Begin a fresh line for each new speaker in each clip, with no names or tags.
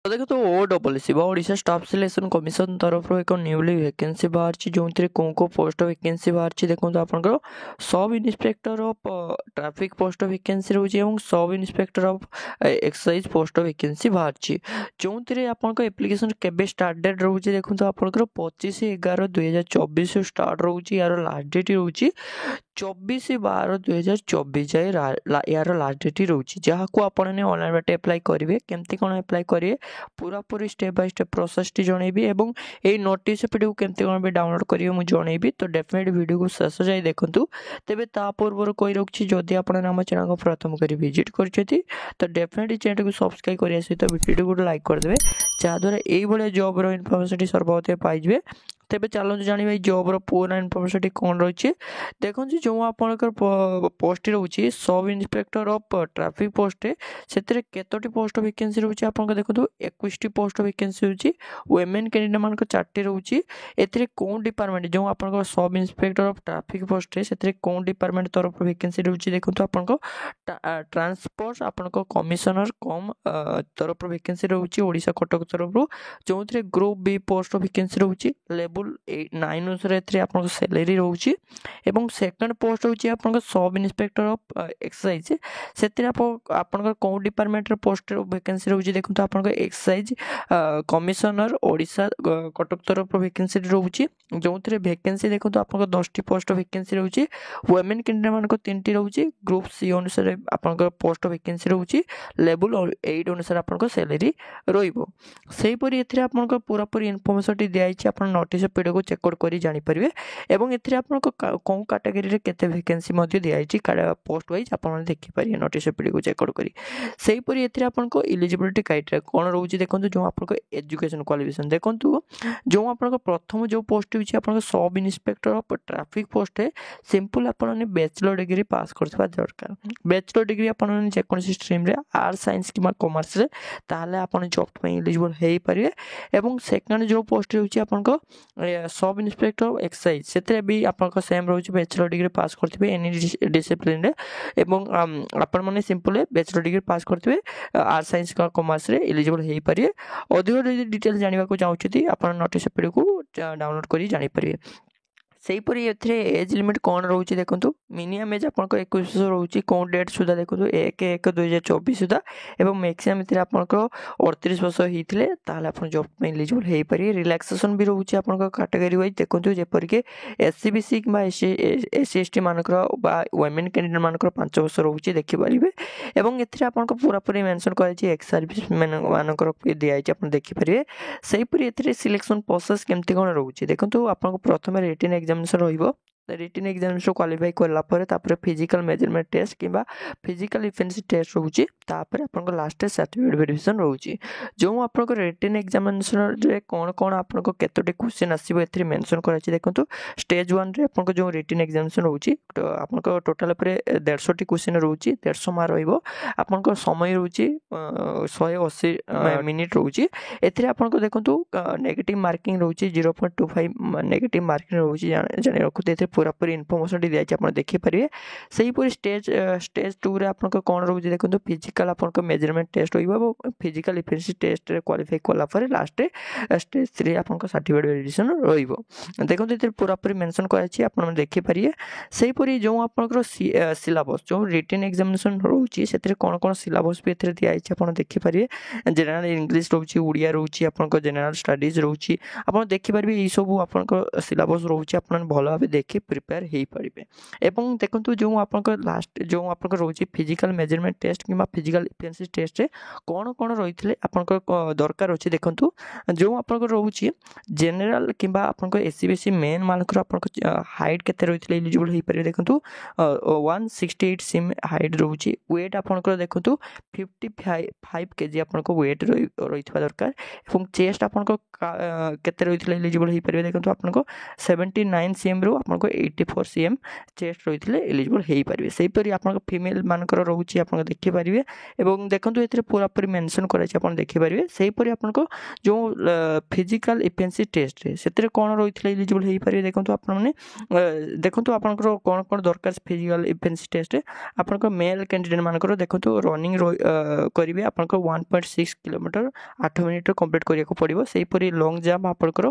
तो देखो तो ओडब्ल्यूसी ओडिशा स्टाफ सिलेक्शन कमिशन तरफ एक न्यूली वैकेंसी बाहर जो कौ पोस्ट वैकेंसी बाहर देखो आपंकर sub inspector of traffic post vacancy रोचे और sub inspector of excise post vacancy बाहर जो आप एप्लिकेशन केबे स्टार्ट डेट रोचे देखो आपंकर 25/11/2024 स्टार्ट रोचे यार लास्ट डेट रोचे 24/12/2024 जाए यार लास्ट डेट रोचे जहाँ को आपने ऑनलाइन बाटे अप्लाई करेंगे केमती कौन अप्लाई करेंगे पूरा पूरी स्टेप बाय स्टेप प्रोसेस टी जनइबी एवं ए नोटिस वीडियो केमती कौन भी डाउनलोड करेंगे मुझे जनइबी तो डेफिनेट वीडियो को शेष जाए देखूँ तेज ता पूर्व कही रखी जदि आप आम चैनल को प्रथम कर विजिट कर तो डेफिनेटली चैनल को सब्सक्राइब करने सहित वीडियो को लाइक करदे जहाँद्वारा ये जॉब इनफर्मेशन सर्वप्रथम पाइबे तेज चलते जाना जॉब्र पूरा इनफर्मेशन कौन रही देखो जो आपंकर पोस्ट रोचे sub inspector of traffic post से केतोटी पोस्ट वैकेंसी रोचे आप देखो 21 पोस्ट वैकेंसी रोचे वुमेन कैंडिडेट मान 4टी रोचे ए कौ डिपार्टमेंट जो आप sub inspector of traffic post से कौ डिपार्टमेंट तरफ वैकेंसी रोचे देखो आप ट्रांसपोर्ट आप कमिशनर कम तरफ वैकेंसी रोचे ओडिशा कटक तरफ जो ग्रुप बी पोस्ट वैकेंसी रोचे लेवल 9 अनुसार आप सैलरी रोचे एवं सेकंड पोस्ट होची आपन सब इन्स्पेक्टर ऑफ एक्साइज से आपन कौ डिपार्टमेंट पोस्ट वैकेंसी रोची देखो तो आपन एक्साइज कमिशनर ओडिशा कटक तरफ वैकेंसी रोची जो वैकेंसी देखो तो आपन 10टी पोस्ट वैकेंसी रोची वुमेन कैंडिडेट मान 3टी रोची ग्रुप सी अनुसार आपन पोस्ट वैकेंसी रोची लेवल 8 अनुसार आपन सैलरी रोइबो सेहीपरि एथिरे आपन पूरा पूरी इनफॉरमेशन टी दिया आइछि आपन नोटिस पीडियो को चेकआउट करी जानि परिबे एवं एथिरे आपन कौ कैटेगरी केते वैकेंसी दिखाई पोस्ट वाइज आप देखिपारे नोटिस पीडियो को चेकआउट करी सेहीपरि एथिरे आपनको इलिजिबिलिटी क्राइटेरिया कौन रोचे देखो जो आपको एजुकेशन क्वालिफिकेशन देखो जो आप प्रथम जो पोस्ट होची आपन sub inspector of traffic post है सिंपल आपने बैचलर डिग्री पास करथिबा दरकार बैचलर डिग्री आपन जेकोसी स्ट्रीम रे आर्ट्स साइंस कि कॉमर्स रे ताले आपन जॉब पे एलिजिबल हेई परिवे एवं सेकंड जो पोस्ट होची आपन सब इन्स्पेक्टर ऑफ एक्साइज से भी आपन सेम रोचे बैचलर डिग्री पास करथिबे एनी डिसिप्लिन रे एवं आपण माने सिंपल बैचलर डिग्री पास करथिबे आर्ट्स साइंस का कॉमर्स रे एलिजिबल हेई परिवे अधिक डिटेल जानिबा को चाहूछथि आपण नोटिस पीडियो को डाउनलोड करी जानि परिवे सेहीपरि एज लिमिट कौन रोचे देखो मिनिमम एज आप 21 रोचे कौन डेट सुधा देखो 1/1/2024 सुधा एवं मैक्सिमम आप 38 वर्ष होते आप जॉब में एलिजिबल हो पारे रिलैक्सेशन भी रोचे आप कैटेगरी वाइज देखो जेपरिक SC/BC कि SC/ST मानकर वुमेन कैंडिडेट मानकर 5 वर्ष रोचे देखिपारे एवं एथिरे आपन पूरा पूरी मेंशन कराई एक्स सर्विस मानकर दिखाई आप देखिपारे सेहीपरि एथिरे सिलेक्शन प्रोसेस केमती कौन रोचे देखो आपन प्रथम रिटन एग्जामिनेशन रहिबो रिटन एग्जामिनेशन क्वालिफाई करला परे तापर फिजिकल मेजरमेंट टेस्ट किबा फिजिकल इफिशिएंसी टेस्ट रोची तापर आपन लास्ट सर्टिफिकेट वेरिफिकेशन रोची जो आपन रिटन एग्जामिनेशन रे कोन कोन आपन केतोटी क्वेश्चन आसीबो एथि मेंशन कराची देखंतु स्टेज 1 रे आपन जो रिटन एग्जामिनेशन रोची तो आपन टोटल परे 150 टी क्वेश्चन रोची 150 मार्क रहइबो आपन समय रोची 180 मिनिट रोची एथि आपन देखंतु नेगेटिव मार्किंग रोची 0.25 नेगेटिव मार्किंग रोची जाने रखते पूरा पूरी इनफॉरमेशन दी आप देखिपारे सेहीपरि स्टेज 2 रे आपन कौन रोचे देखो फिजिकल आपन मेजरमेंट टेस्ट हो फिजिकल इफिशिएंसी टेस्ट रे क्वालिफाई कला पर लास्ट स्टेज 3 आपन सर्टिफिकेट वेरिफिकेशन रहिबो देखो ये पूरा पूरी मेंशन कराची आपन देखिपारे सेहीपरि जो आपन सिलेबस जो रिटन एग्जामिनेशन रोची से कौन कौन सिलेबस भी एथरे दिया आपन देखिपारे जनरल इंग्लिश रोची ओडिया रोची आपन जनरल स्टडीज रोची आपन देखिपारे ई सब आपन सिलेबस रोची आपन भलो भाबे देखि प्रिपेयर हो पारे एवं देखो जो आप लास्ट जो आप रोचे फिजिकल मेजरमेंट टेस्ट कि फिजिकल इफिशिएंसी टेस्ट रे कौन कौन रही है आप दरकार अच्छे देखो जो आप रोचे जनरल कि SC/BC मेन मानकर आप हाइट केते रही एलिजिबल हो पारे देखो 168 सेम हाइट रोचे वेट आपंकर देखो 55 kg आपको वेट रही दरकार एवं चेस्ट आपको केते रही एलिजिबल हो पारे देखो आपको 79 cm रू आपको 84 cm चेस्ट रही एलिजिबल हो पारे सेहीपरि आप फिमेल मानकर रोचे आप देखिपारे और देखो ये पूरा पूरी मेंशन कर देखिपारे सेहीपरि आपको जो फिजिकल इफेन्सी टेस्ट से कौन रही है एलिजिबल हो पारे देखो आपने देखो आप कौन कौन दरकार फिजिकल इफेन्सी टेस्ट आप मेल कैंडिडेट मानकर देखो रनिंग करेंगे आप 1.6 किलोमीटर 8 मिनिट कंप्लीट करने को पड़ो सेहीपरि लॉन्ग जंप आपंकर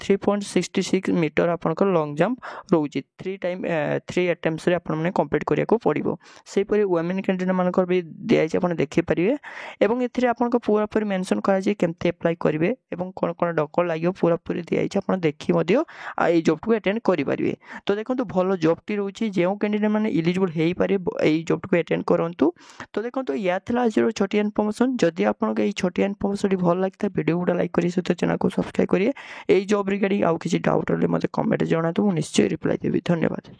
3.66 मीटर आपंकर लॉन्ग जंप रोचे 3 अटेम्प्स आपने कंप्लीट करने को पड़ो सेहीपरि वुमेन कैंडिडेट मानकर भी दिखाई आप देखिपारे और ये आपको पूरा पूरी मेंशन कराई केमती अप्लाई करेंगे और कौन कौन डॉक्टर लगे पूरा पूरी दिखाई आप देखी ये जॉब को अटेंड करेंगे तो देखो भल जॉब टी रोचे जो कैंडिडेट मैंने इलिजिबल हो पारे ये जॉब को अटेंड करूँ तो देखो या आज छोटिया इनफर्मेशन जदि आपको ये छोटिया इनफर्मेशन भल लगी था वीडियो गुड़ा लाइक करिए सहित चैनल को सब्सक्राइब करिए यही जॉब रिगार्डिंग आउ किसी डाउट रही मतलब कमेंट जनातु मुझे निश्चय रिप्लाई देवी धन्यवाद।